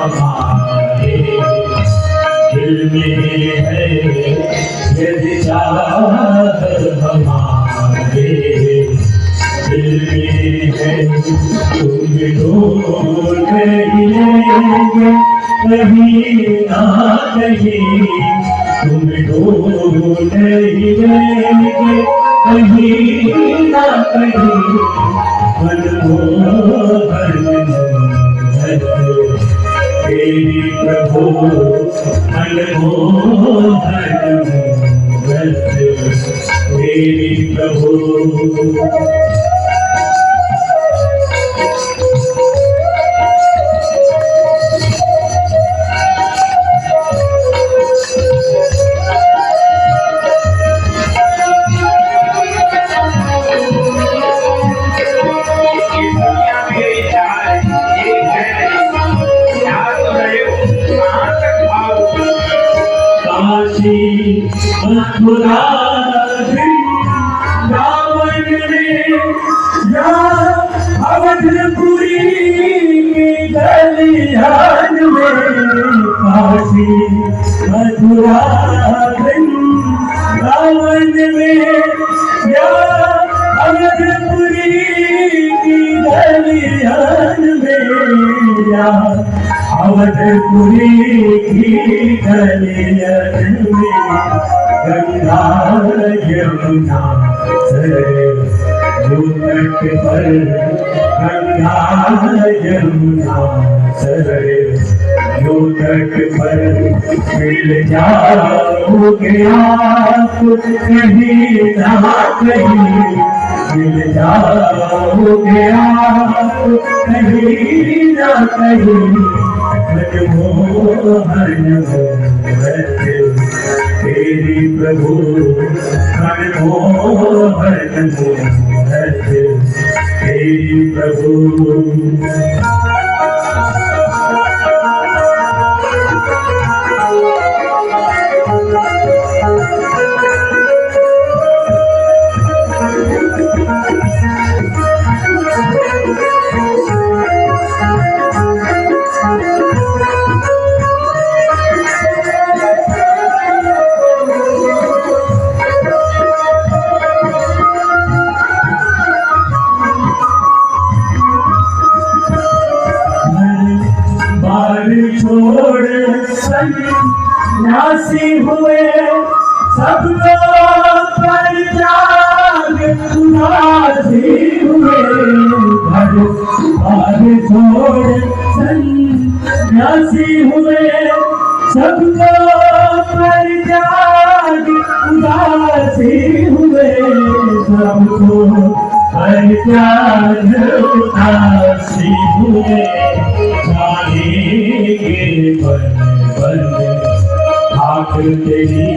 हमारे दिल में है यदि चाहत हमारे दिल में है तुम ढूंढ लेंगे कहीं ना कहीं तुम ढूंढ लेंगे कहीं ना कहीं मनमोहन तेरी प्रभु मनमोहन तेरी प्रभु। मथुरा रावण ने अवधपुरी की गलियान में काशी मथुरा रावण में अवधपुरी की गलियान में अवधपुरी की गलियान में गंगा यमुना सरयू तट पर गंगा यमुना सरयू तट पर मिल जाओगे आप कहीं ना कहीं मिल जाओगे आप कहीं ना कहीं मनमोहन तेरी प्रभु मनमोहन तेरी प्रभु। छोड़ सन्यासी हुए सबको परित्याग उदासी हुए घर बार छोड़ सन्यासी हुए सबको परित्याग उदासी हुए सबको परित्याग उदासी हुए बन आँख तेरी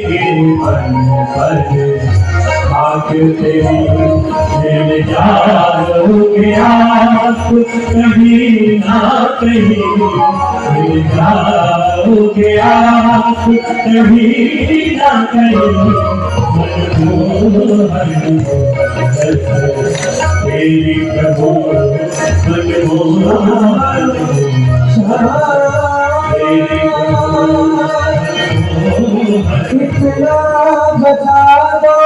के बन आँख तेरी मिल जाओगे आप कहीं ना कहीं मिल जाओगे आप कहीं ना कहीं मनमोहन तेरी प्रभु मनमोहन तेरी प्रभु कितना बता दो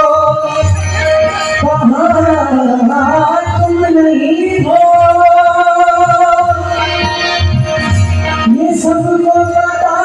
कहाँ तुम नहीं हो ये सबको पता